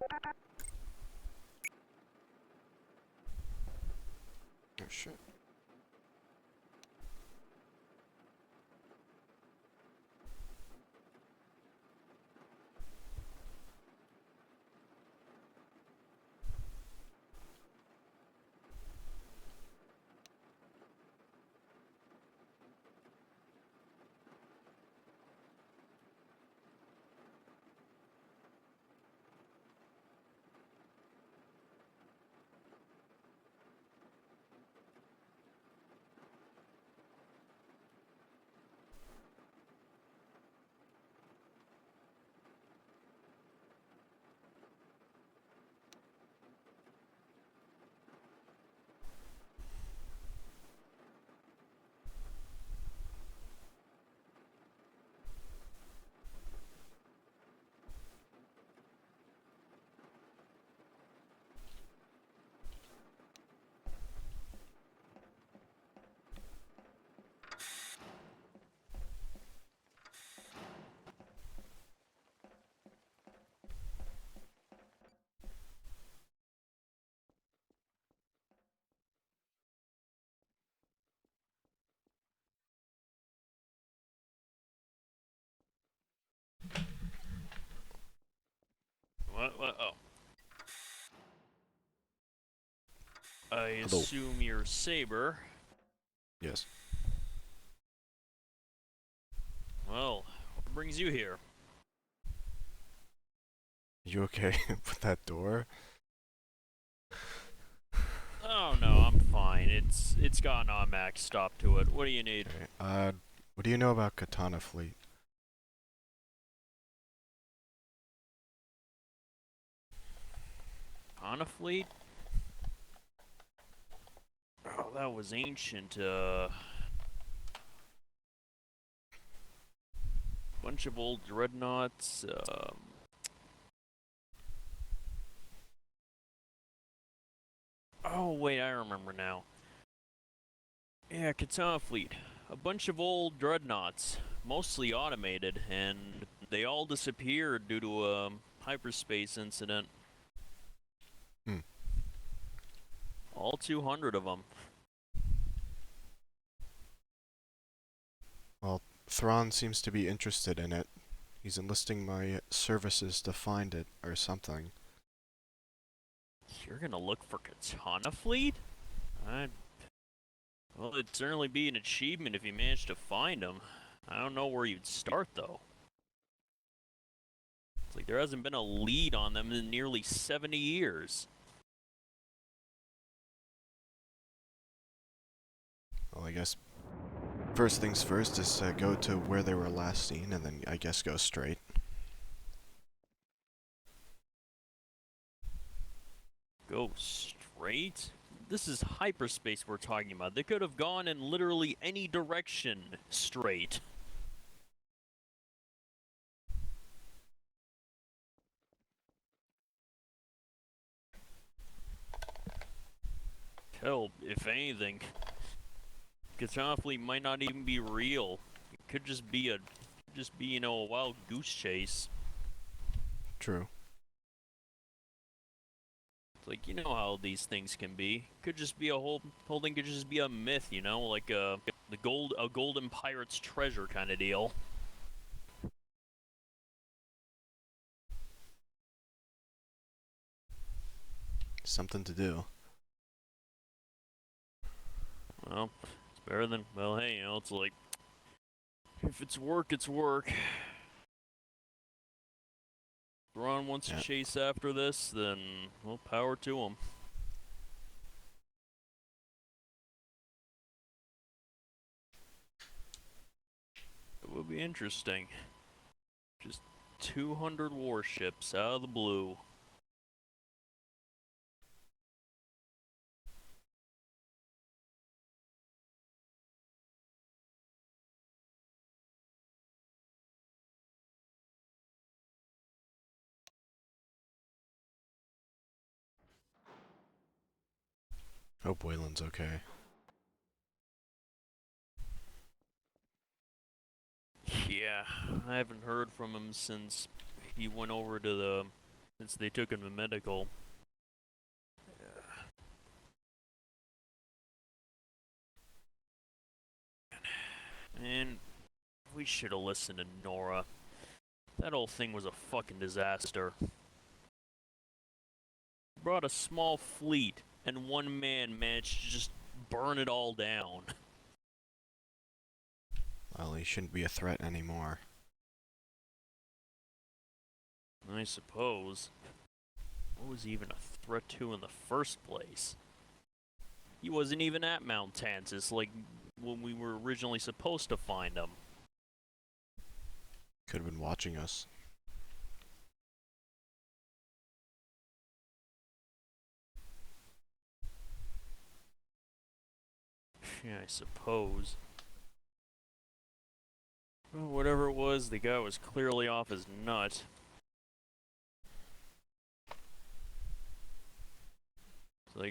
Oh shit. What? Oh. I Hello. assume you're Saber. Yes. Well, what brings you here? You okay with that door? Oh no, I'm fine. It's got an automatic stop to it. What do you need? Okay. What do you know about Katana Fleet? On a fleet? Oh, that was ancient. Bunch of old dreadnoughts. Oh wait, I remember now. Yeah, Katana Fleet. A bunch of old dreadnoughts, mostly automated, and they all disappeared due to a hyperspace incident. Hmm. All 200 of them. Well, Thrawn seems to be interested in it. He's enlisting my services to find it, or something. You're gonna look for Katana Fleet? Well, it'd certainly be an achievement if you managed to find them. I don't know where you'd start, though. It's like there hasn't been a lead on them in nearly 70 years. Well, I guess first things first is go to where they were last seen, and then I guess go straight. Go straight? This is hyperspace we're talking about. They could have gone in literally any direction straight. Hell, if anything, Katana Fleet might not even be real. It could just be a wild goose chase. True. It's like, you know how these things can be. Could just be a whole thing could just be a myth, you know, like a golden pirate's treasure kind of deal. Something to do. Well, it's better than, well, hey, you know, it's like, if it's work, it's work. Ron wants to chase after this, then, well, power to him. It would be interesting. Just 200 warships out of the blue. Hope Wayland's okay. Yeah, I haven't heard from him since he went over to the since they took him to medical. And we should have listened to Nora. That whole thing was a fucking disaster. Brought a small fleet, and one man managed to just burn it all down. Well, he shouldn't be a threat anymore. I suppose. What was he even a threat to in the first place? He wasn't even at Mount Tantus, like when we were originally supposed to find him. Could have been watching us. Yeah, I suppose. Well, whatever it was, the guy was clearly off his nut. So I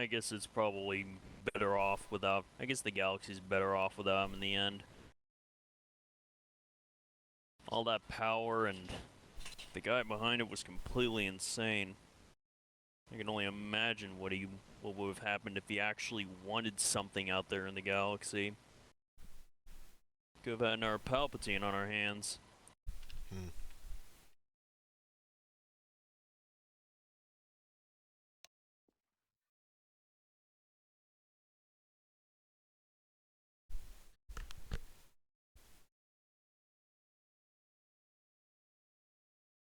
guess it's probably better off without... I guess the galaxy's better off without him in the end. All that power, and the guy behind it was completely insane. I can only imagine what would have happened if he actually wanted something out there in the galaxy. Could have had another Palpatine on our hands.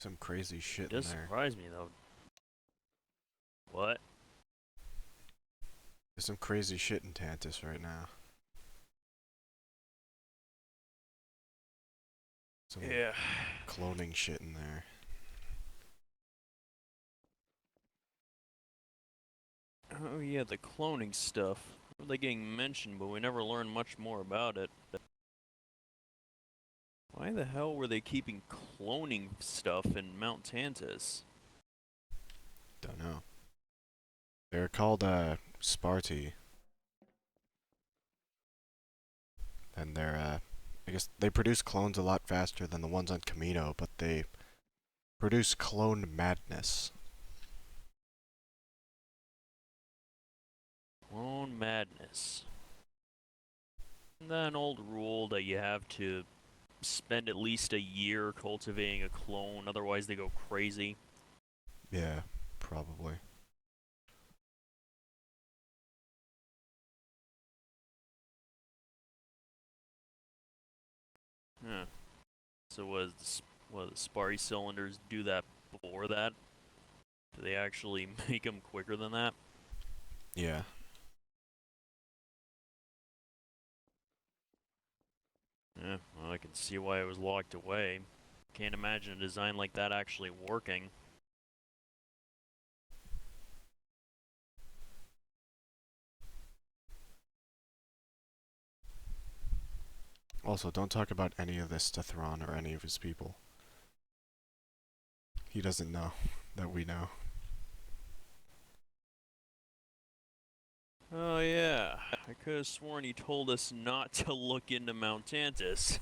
Some crazy shit It does in there. surprise me, though. What? There's some crazy shit in Tantus right now. Some Yeah. cloning shit in there. Oh yeah, the cloning stuff. They're getting mentioned, but we never learned much more about it. Why the hell were they keeping cloning stuff in Mount Tantus? Don't know. They're called, Sparti. And they're, I guess they produce clones a lot faster than the ones on Camino, but they produce clone madness. Clone madness. Isn't that an old rule that you have to spend at least a year cultivating a clone, otherwise they go crazy? Yeah, probably. Huh. So what, the Sparty cylinders do that before that? Do they actually make them quicker than that? Yeah. Yeah, well, I can see why it was locked away. Can't imagine a design like that actually working. Also, don't talk about any of this to Thrawn or any of his people. He doesn't know that we know. Oh yeah, I could have sworn he told us not to look into Mount Tantus.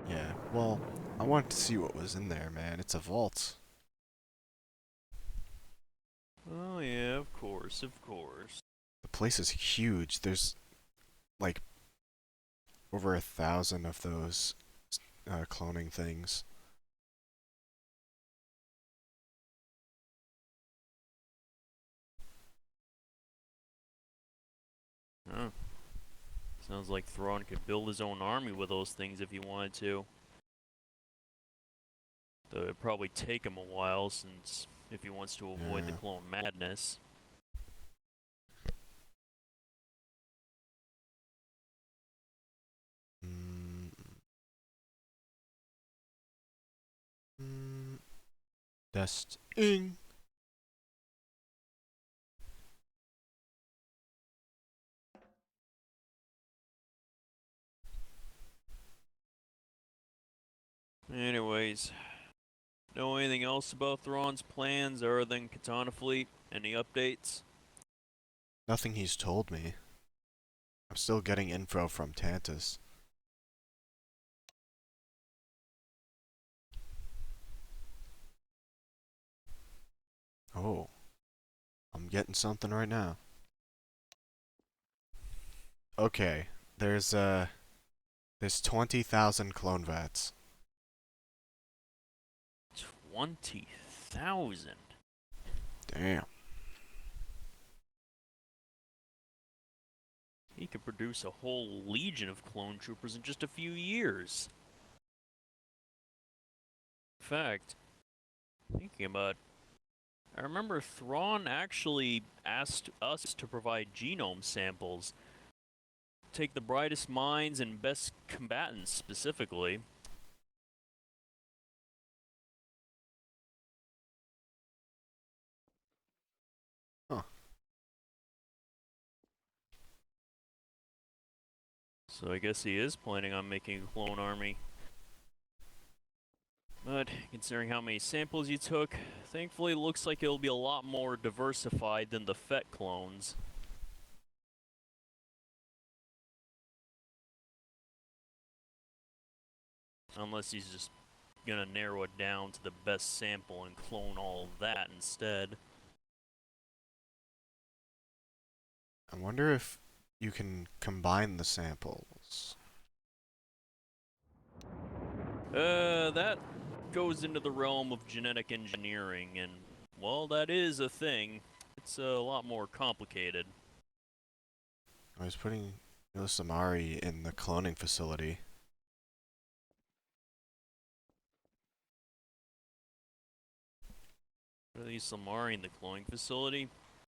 Yeah, well, I wanted to see what was in there, man. It's a vault. Oh yeah, of course, of course. The place is huge. There's, like, over 1,000 of those cloning things. Huh. Sounds like Thrawn could build his own army with those things if he wanted to. Though it'd probably take him a while, since if he wants to avoid the Yeah. clone madness. Mm. Testing. Anyways, know anything else about Thrawn's plans other than Katana Fleet? Any updates? Nothing he's told me. I'm still getting info from Tantus. Oh, I'm getting something right now. Okay, there's 20,000 clone vats. 20,000. Damn. He could produce a whole legion of clone troopers in just a few years. In fact, thinking about, I remember Thrawn actually asked us to provide genome samples. Take the brightest minds and best combatants specifically. Huh. So I guess he is planning on making a clone army. But considering how many samples you took, thankfully it looks like it'll be a lot more diversified than the Fett clones. Unless he's just gonna narrow it down to the best sample and clone all of that instead. I wonder if you can combine the samples. That goes into the realm of genetic engineering, and while that is a thing, it's a lot more complicated. I was putting Samari in the cloning facility. Really, Samari in the cloning facility?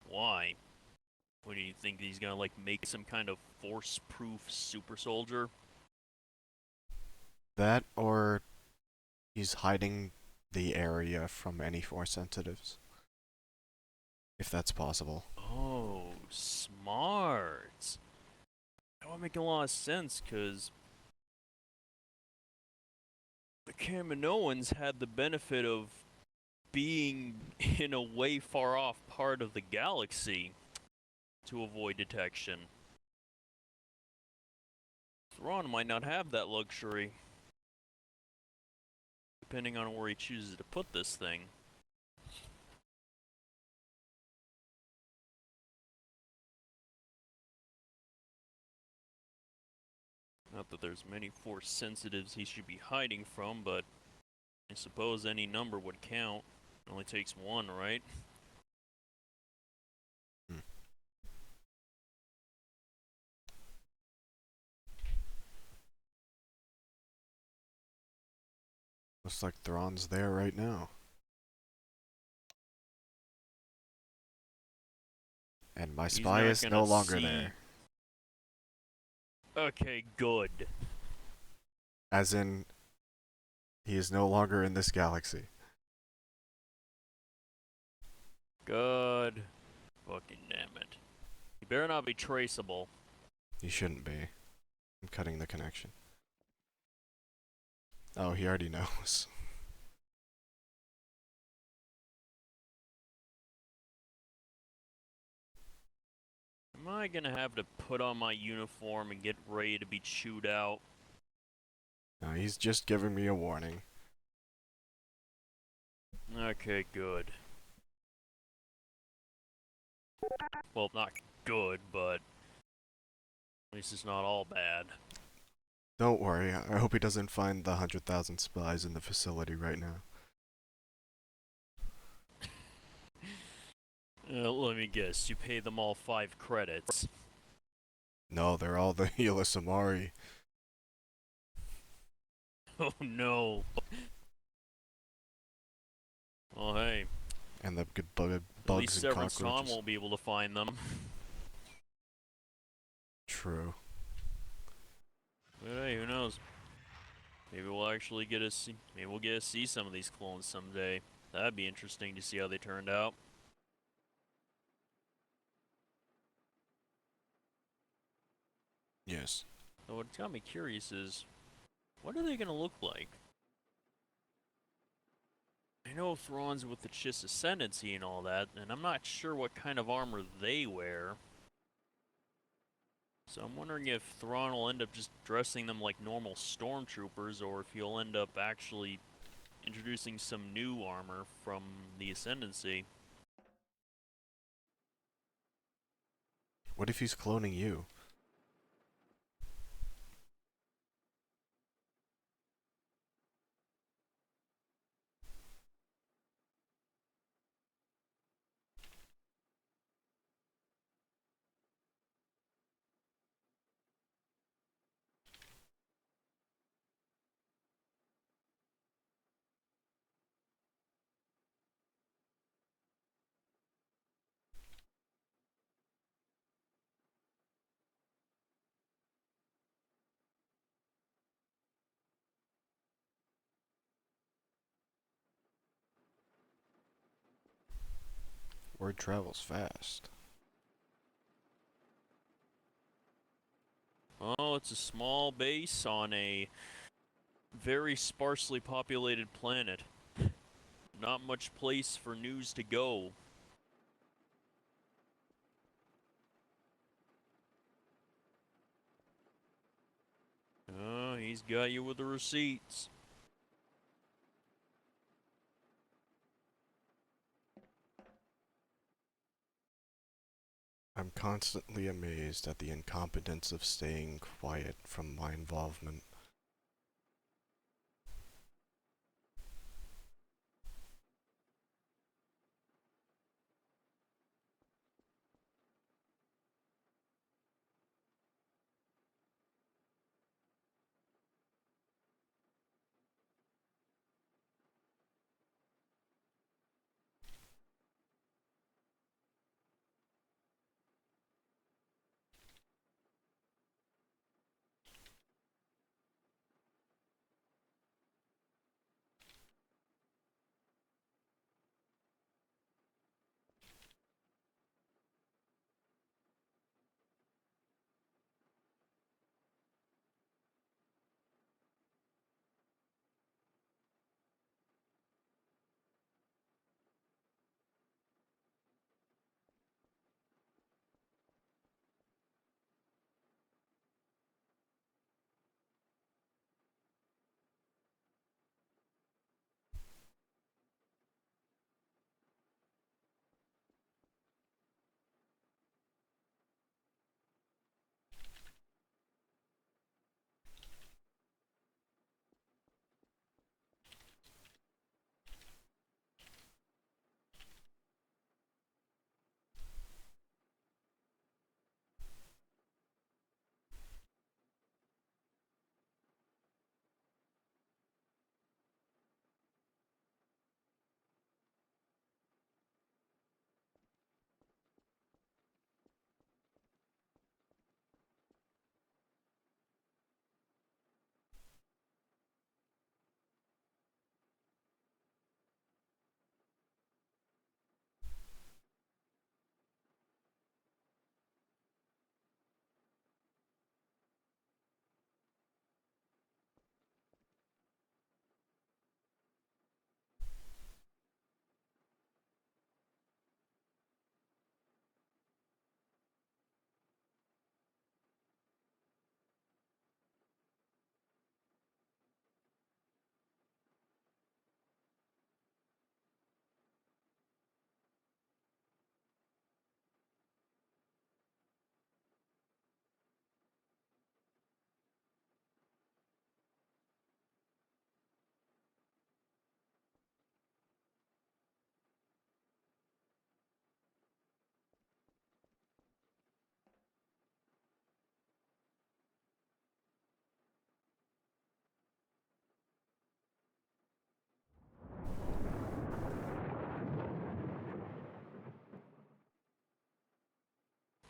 Why? What do you think he's gonna like make some kind of force-proof super soldier? That, or he's hiding the area from any Force sensitives. If that's possible. Oh, smart. That would make a lot of sense, because the Kaminoans had the benefit of being in a way far off part of the galaxy to avoid detection. Thrawn might not have that luxury, depending on where he chooses to put this thing. Not that there's many Force sensitives he should be hiding from, but I suppose any number would count. It only takes one, right? Hmm. Looks like Thrawn's there right now. And my He's spy not is no gonna longer see. there. Okay, good. As in, he is no longer in this galaxy. Good. Fucking damn it. He better not be traceable. He shouldn't be. I'm cutting the connection. Oh, he already knows. Am I gonna have to put on my uniform and get ready to be chewed out? No, he's just giving me a warning. Okay, good. Well, not good, but at least it's not all bad. Don't worry, I hope he doesn't find the 100,000 spies in the facility right now. Let me guess, you pay them all 5 credits. No, they're all the Hila Samari. Oh no. Well, hey, And the good bugs at least and Severance Tom cockroaches. won't be able to find them. True. But hey, who knows? Maybe we'll actually get to see. Maybe we'll get to see some of these clones someday. That'd be interesting to see how they turned out. Yes. So what's got me curious is, what are they gonna look like? I know Thrawn's with the Chiss Ascendancy and all that, and I'm not sure what kind of armor they wear. So I'm wondering if Thrawn will end up just dressing them like normal stormtroopers, or if he'll end up actually introducing some new armor from the Ascendancy. What if he's cloning you? Word travels fast. Oh, it's a small base on a very sparsely populated planet. Not much place for news to go. Oh, he's got you with the receipts. I'm constantly amazed at the incompetence of staying quiet from my involvement.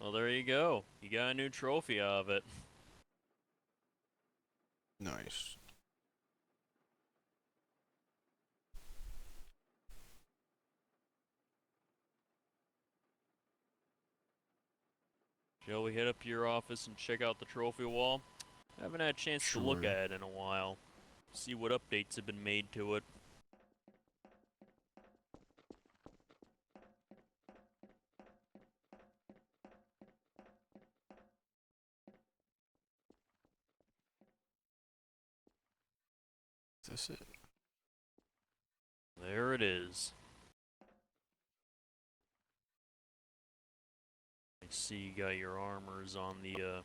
Well, there you go. You got a new trophy out of it. Nice. Shall we head up to your office and check out the trophy wall? I haven't had a chance to look Sure. at it in a while. See what updates have been made to it. Is this it? There it is. see you got your armors on the,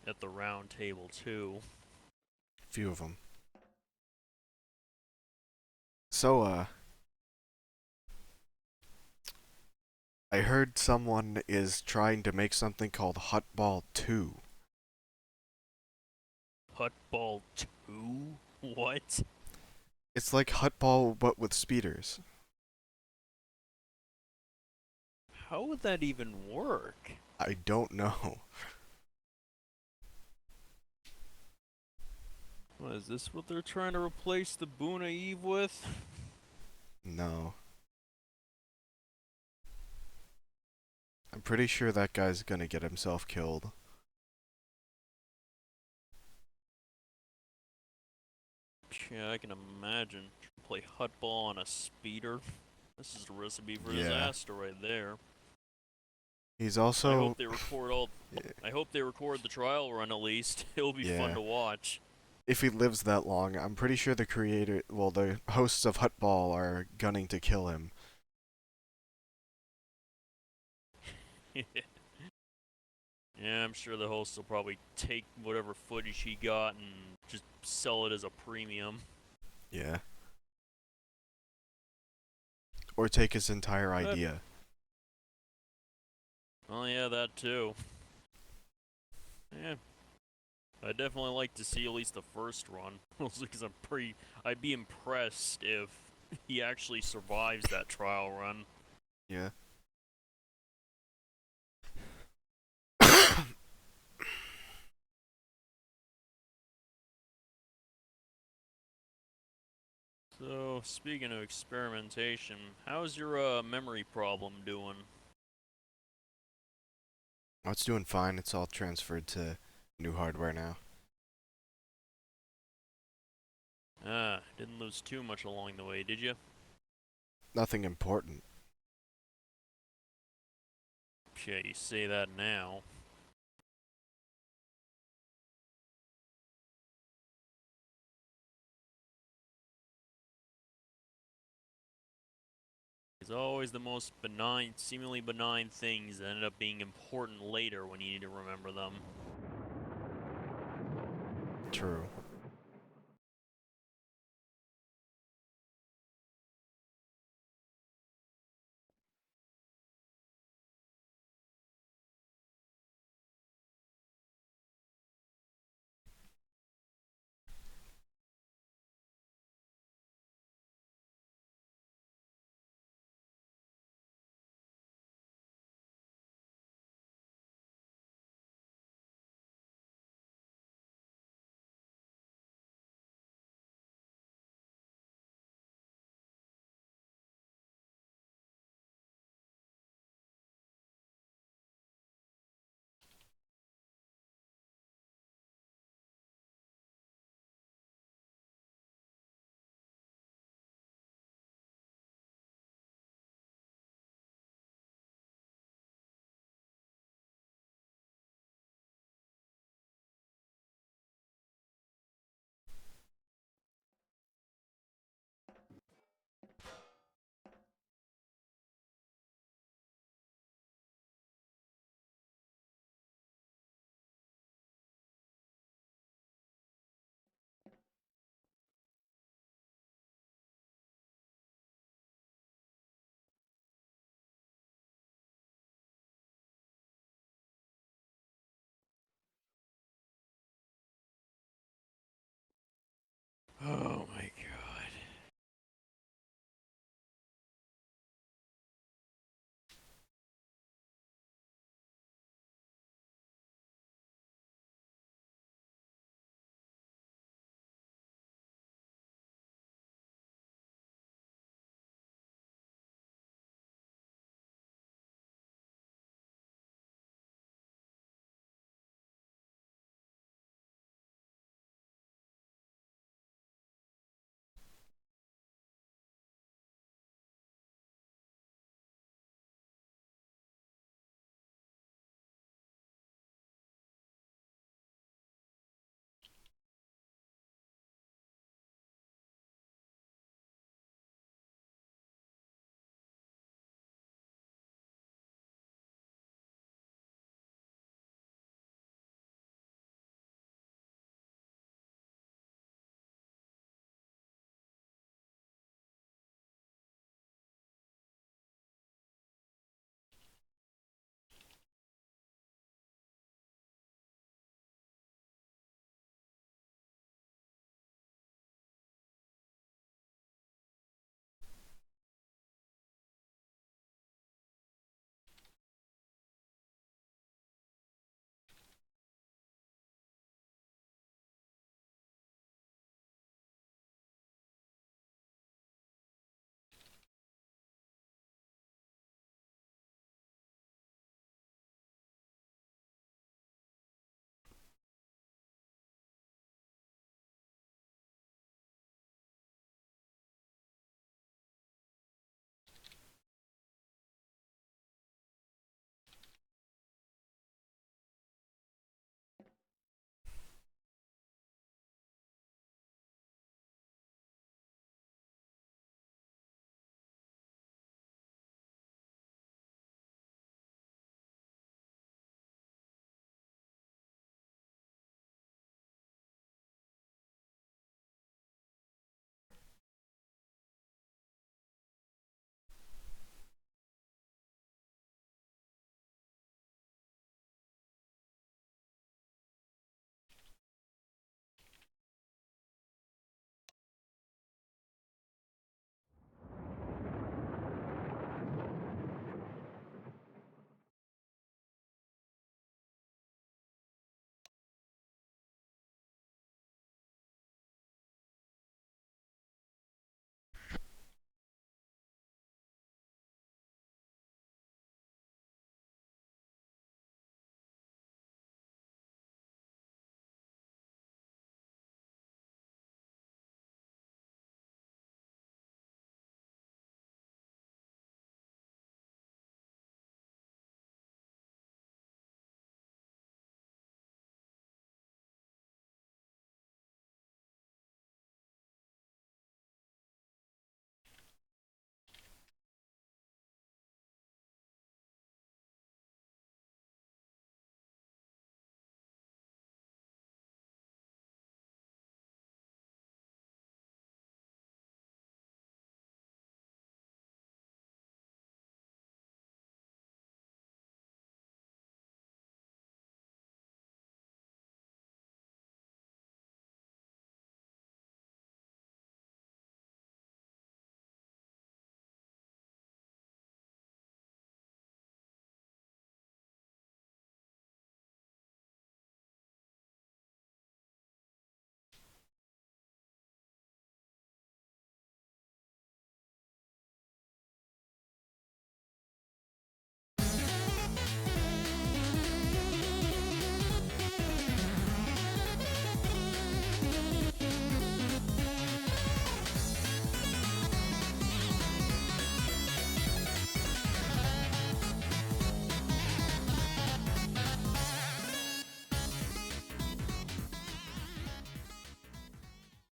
at the round table, too. Few of them. So, I heard someone is trying to make something called Hutball 2. Hutball 2? What? It's like Hutball, but with speeders. How would that even work? I don't know. What, is this what they're trying to replace the Boona Eve with? No. I'm pretty sure that guy's gonna get himself killed. Yeah, I can imagine. Play Hutball on a speeder. This is the recipe for Yeah. disaster right there. He's I also... hope they record all. I hope they record the trial run at least. It'll be fun Yeah. to watch. If he lives that long, I'm pretty sure the creator... Well, the hosts of Hutball are gunning to kill him. Yeah, I'm sure the host will probably take whatever footage he got and just sell it as a premium. Yeah. Or take his entire idea. Oh yeah, that too. Yeah. I'd definitely like to see at least the first run. Mostly because I'd be impressed if he actually survives that trial run. Yeah. So, speaking of experimentation, how's your memory problem doing? Oh, it's doing fine. It's all transferred to new hardware now. Ah, didn't lose too much along the way, did you? Nothing important. Yeah, you say that now. It's always the most benign, seemingly benign things that end up being important later when you need to remember them. True.